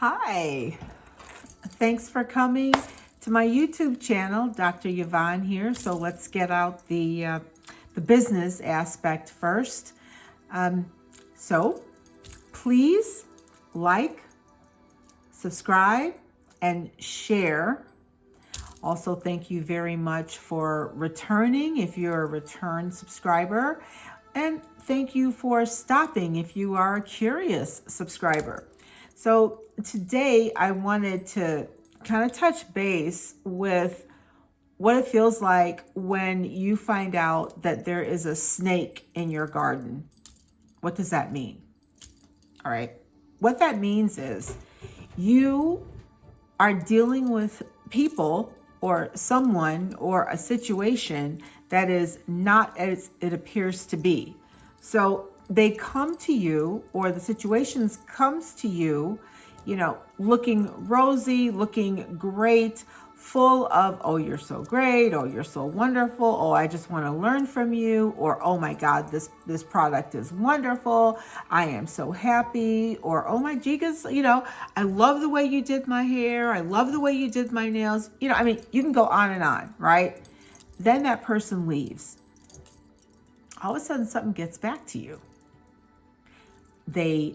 Hi, thanks for coming to my YouTube channel. Dr. Yvonne here. So let's get out the business aspect first. So please like, subscribe, and share. Also, thank you very much for returning if you're a return subscriber. And thank you for stopping if you are a curious subscriber. So today I wanted to kind of touch base with what it feels like when you find out that there is a snake in your garden. What does that mean? All right. What that means is you are dealing with people or someone or a situation that is not as it appears to be. So they come to you, or the situations comes to you, looking rosy, looking great, full of, oh, you're so great, oh, you're so wonderful, oh, I just want to learn from you, or oh my God, this product is wonderful, I am so happy, or oh my jigas, I love the way you did my hair, I love the way you did my nails, you can go on and on, right? Then that person leaves. All of a sudden something gets back to you. They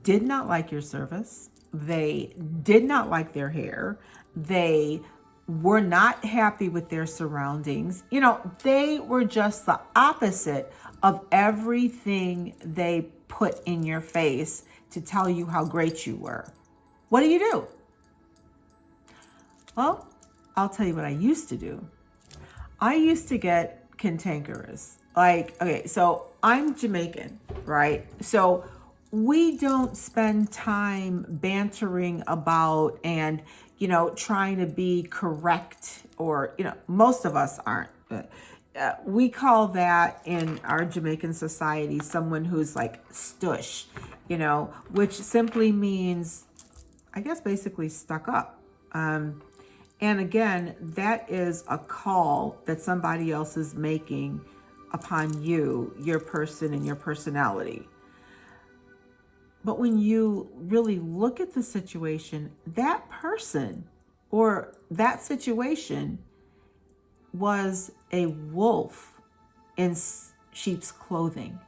did not like your service. They did not like their hair. They were not happy with their surroundings. They were just the opposite of everything they put in your face to tell you how great you were. What do? Well, I'll tell you what I used to do. I used to get cantankerous. Okay, so I'm Jamaican, right? So we don't spend time bantering about and, trying to be correct, or, most of us aren't. We call that in our Jamaican society someone who's like stush, which simply means, I guess, basically stuck up. And again, that is a call that somebody else is making upon you, your person, and your personality. But when you really look at the situation, that person or that situation was a wolf in sheep's clothing.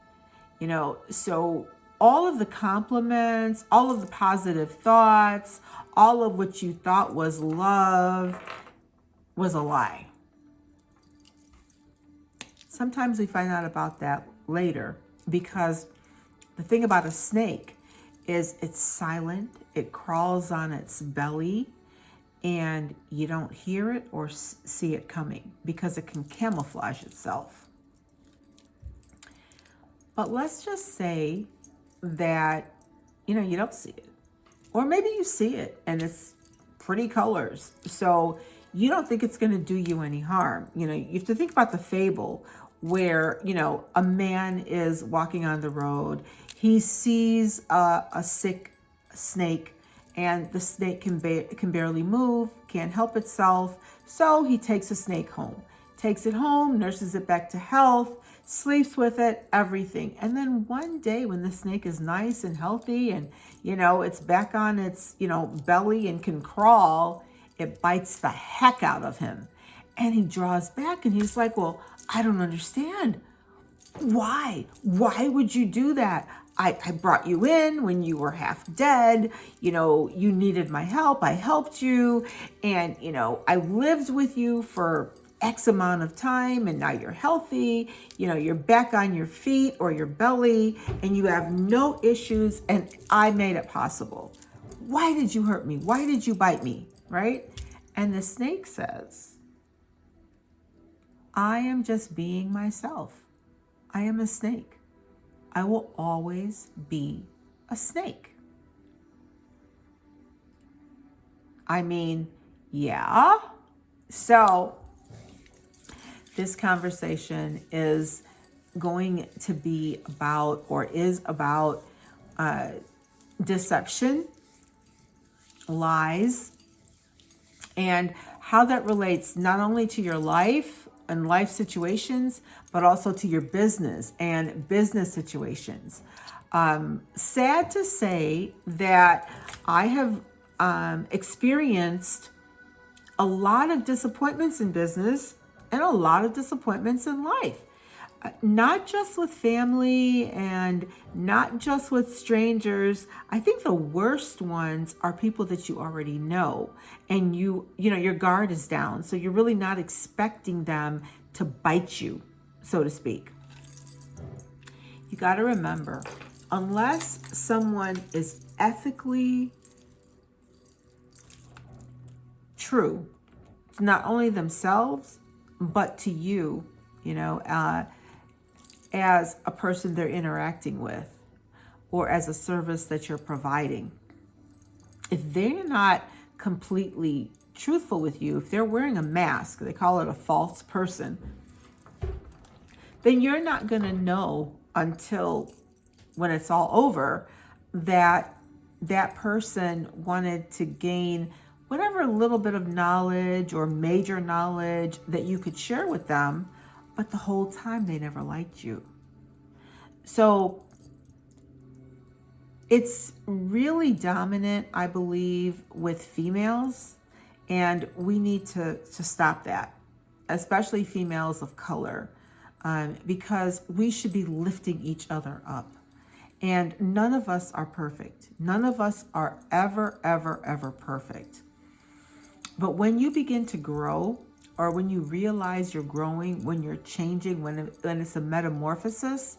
So all of the compliments, all of the positive thoughts, all of what you thought was love was a lie. Sometimes we find out about that later, because the thing about a snake is it's silent, it crawls on its belly, and you don't hear it or see it coming because it can camouflage itself. But let's just say that, you don't see it. Or maybe you see it and it's pretty colors. So you don't think it's going to do you any harm. You have to think about the fable where, a man is walking on the road. He sees a sick snake, and the snake can barely move, can't help itself. So he takes the snake home, takes it home, nurses it back to health, sleeps with it, everything. And then one day when the snake is nice and healthy and, it's back on its, belly and can crawl, it bites the heck out of him. And he draws back and he's like, well, I don't understand. Why? Why would you do that? I brought you in when you were half dead. You needed my help. I helped you. And, I lived with you for X amount of time, and now you're healthy. You're back on your feet or your belly, and you have no issues. And I made it possible. Why did you hurt me? Why did you bite me? Right? And the snake says, I am just being myself. I am a snake. I will always be a snake. Yeah. So this conversation is going to be about, or is about, deception, lies, and how that relates not only to your life and life situations, but also to your business and business situations. Sad to say that I have experienced a lot of disappointments in business and a lot of disappointments in life. Not just with family and not just with strangers. I think the worst ones are people that you already know, and you know, your guard is down. So you're really not expecting them to bite you, so to speak. You got to remember, unless someone is ethically true, not only themselves, but to you, you know, as a person they're interacting with, or as a service that you're providing. If they're not completely truthful with you, if they're wearing a mask, they call it a false person, then you're not going to know until when it's all over that that person wanted to gain whatever little bit of knowledge or major knowledge that you could share with them, but the whole time they never liked you. So it's really dominant, I believe, with females, and we need to stop that, especially females of color, because we should be lifting each other up. And none of us are perfect. None of us are ever perfect. But when you begin to grow, or when you realize you're growing, when you're changing, when it's a metamorphosis,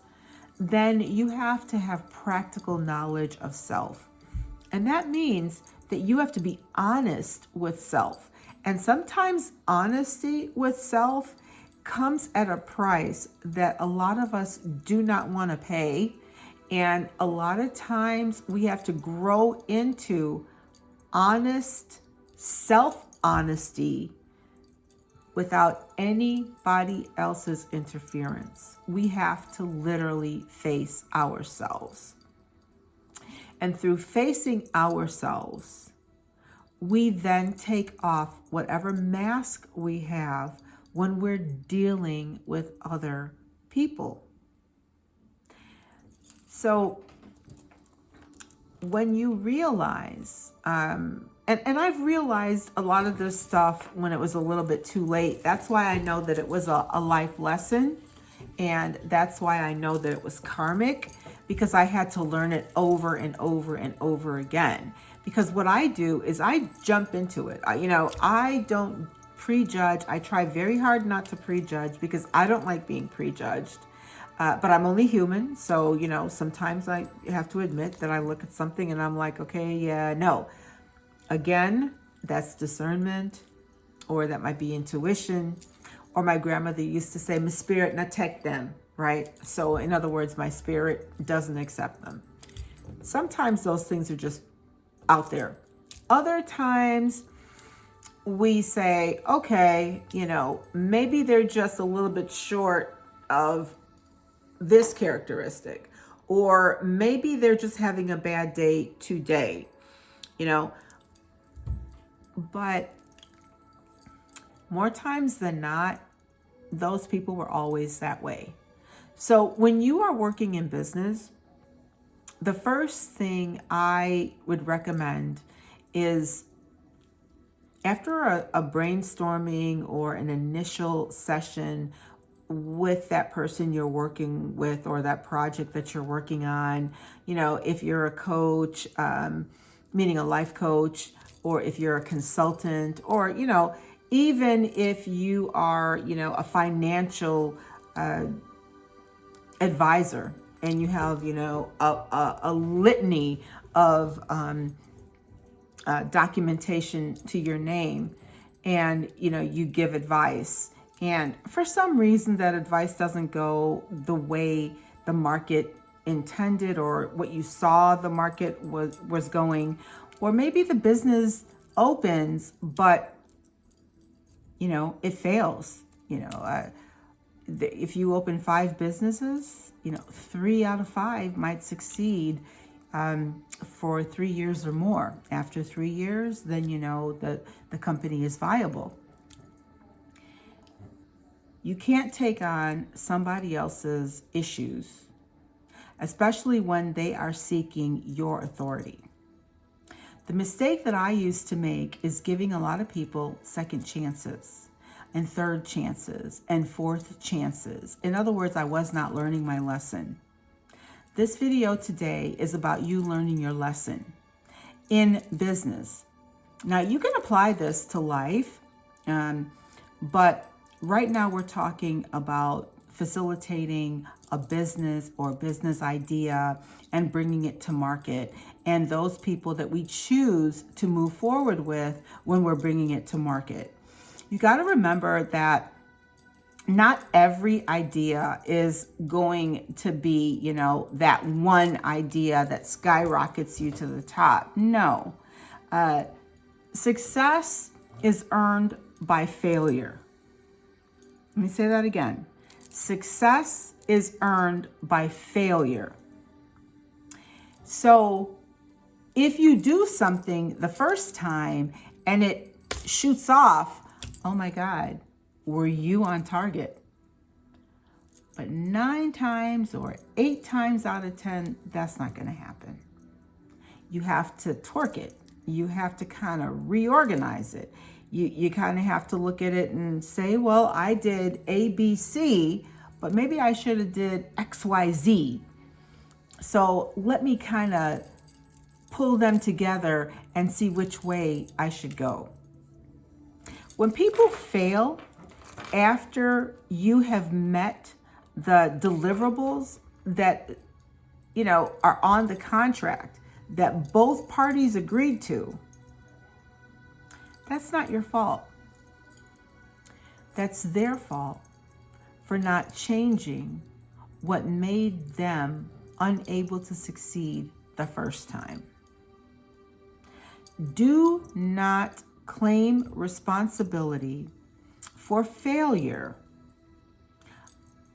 then you have to have practical knowledge of self. And that means that you have to be honest with self. And sometimes honesty with self comes at a price that a lot of us do not want to pay. And a lot of times we have to grow into honest self-honesty without anybody else's interference. We have to literally face ourselves. And through facing ourselves, we then take off whatever mask we have when we're dealing with other people. So when you realize, and I've realized a lot of this stuff when it was a little bit too late. That's why I know that it was a life lesson. And that's why I know that it was karmic, because I had to learn it over and over and over again. Because what I do is I jump into it. I don't prejudge. I try very hard not to prejudge because I don't like being prejudged. But I'm only human. So, sometimes I have to admit that I look at something and I'm like, okay, yeah, no. Again, that's discernment, or that might be intuition, or my grandmother used to say, my spirit not take them, right? So in other words, my spirit doesn't accept them. Sometimes those things are just out there. Other times we say, okay, maybe they're just a little bit short of this characteristic, or maybe they're just having a bad day today, but more times than not, those people were always that way. So when you are working in business, the first thing I would recommend is, after a brainstorming or an initial session with that person you're working with, or that project that you're working on, if you're a coach, meaning a life coach, or if you're a consultant, or, even if you are, a financial advisor, and you have, a litany of documentation to your name, and, you give advice, and for some reason that advice doesn't go the way the market intended, or what you saw the market was going, or maybe the business opens, but it fails. If you open 5 businesses, 3 out of 5 might succeed for 3 years or more. After 3 years, then that the company is viable. You can't take on somebody else's issues, especially when they are seeking your authority. The mistake that I used to make is giving a lot of people second chances and third chances and fourth chances. In other words, I was not learning my lesson. This video today is about you learning your lesson in business. Now, you can apply this to life, but right now we're talking about facilitating a business or business idea and bringing it to market, and those people that we choose to move forward with when we're bringing it to market. You got to remember that not every idea is going to be, that one idea that skyrockets you to the top. No. Success is earned by failure. Let me say that again. Success is earned by failure. So if you do something the first time and it shoots off, oh my God, were you on target? But 9 times or 8 times out of 10, that's not going to happen. You have to torque it. You have to kind of reorganize it. You kind of have to look at it and say, well, I did A, B, C, but maybe I should have did X, Y, Z. So let me kind of pull them together and see which way I should go. When people fail after you have met the deliverables that, are on the contract that both parties agreed to, that's not your fault. That's their fault for not changing what made them unable to succeed the first time. Do not claim responsibility for failure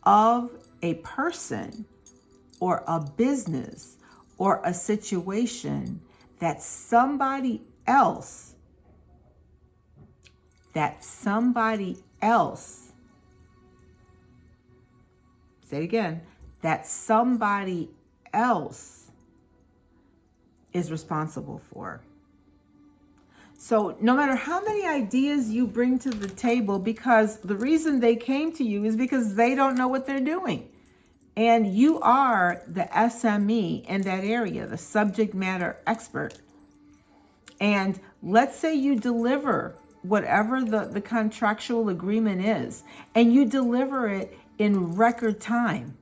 of a person or a business or a situation that somebody else, say it again, that somebody else is responsible for. So no matter how many ideas you bring to the table, because the reason they came to you is because they don't know what they're doing. And you are the SME in that area, the subject matter expert. And let's say you deliver whatever the contractual agreement is, and you deliver it in record time.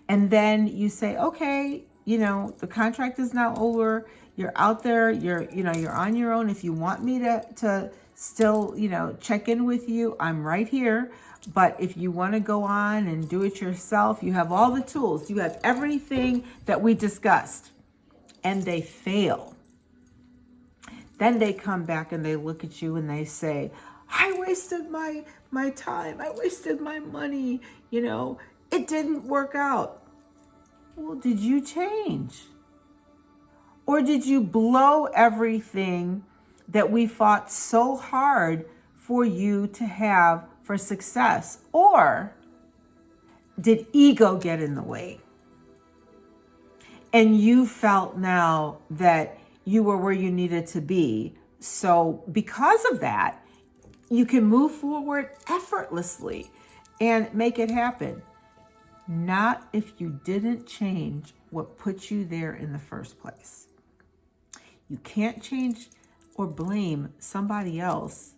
And then you say, okay, the contract is now over. You're out there, you're on your own. If you want me to still, check in with you, I'm right here. But if you want to go on and do it yourself, you have all the tools. You have everything that we discussed. And they fail. Then they come back and they look at you and they say, I wasted my time. I wasted my money. It didn't work out. Well, did you change? Or did you blow everything that we fought so hard for you to have for success? Or did ego get in the way? And you felt now that you were where you needed to be. So because of that, you can move forward effortlessly and make it happen. Not if you didn't change what put you there in the first place. You can't change or blame somebody else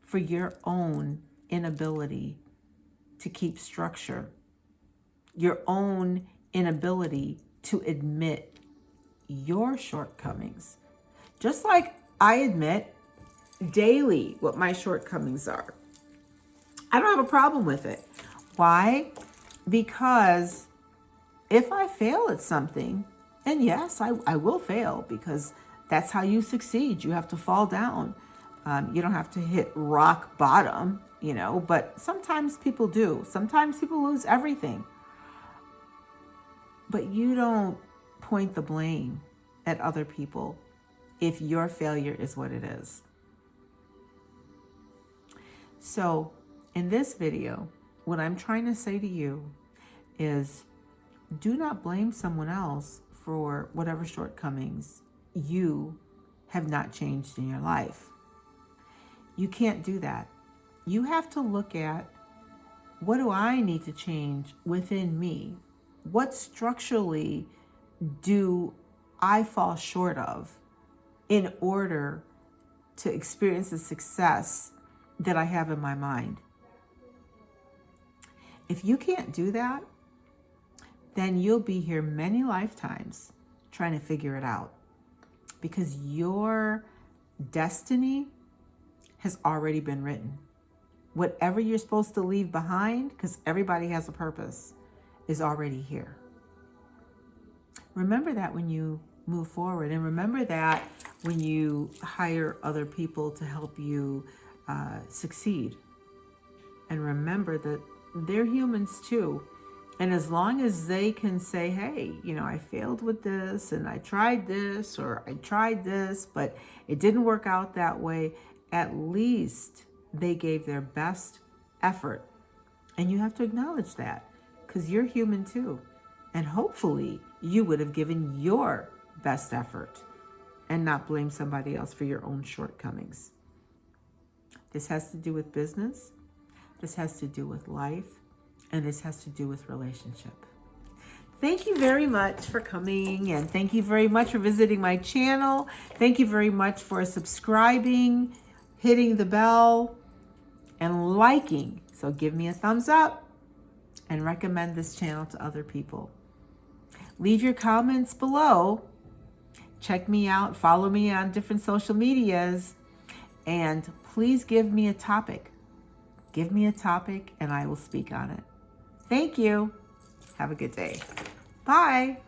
for your own inability to keep structure, your own inability to admit your shortcomings. Just like I admit daily what my shortcomings are. I don't have a problem with it. Why? Because if I fail at something, and yes, I will fail because that's how you succeed. You have to fall down. You don't have to hit rock bottom, but sometimes people do. Sometimes people lose everything. But you don't point the blame at other people if your failure is what it is. So in this video, what I'm trying to say to you is do not blame someone else for whatever shortcomings you have not changed in your life. You can't do that. You have to look at, what do I need to change within me? What structurally do I fall short of in order to experience the success that I have in my mind? If you can't do that, then you'll be here many lifetimes trying to figure it out, because your destiny has already been written. Whatever you're supposed to leave behind, because everybody has a purpose, is already here. Remember that when you move forward, and remember that when you hire other people to help you succeed. And remember that they're humans too. And as long as they can say, hey, I failed with this, and I tried this, or I tried this, but it didn't work out that way, at least they gave their best effort. And you have to acknowledge that, because you're human too. And hopefully you would have given your best effort and not blame somebody else for your own shortcomings. This has to do with business. This has to do with life. And this has to do with relationship. Thank you very much for coming, and thank you very much for visiting my channel. Thank you very much for subscribing, hitting the bell, and liking. So give me a thumbs up and recommend this channel to other people. Leave your comments below. Check me out. Follow me on different social medias. And please give me a topic. Give me a topic and I will speak on it. Thank you. Have a good day. Bye.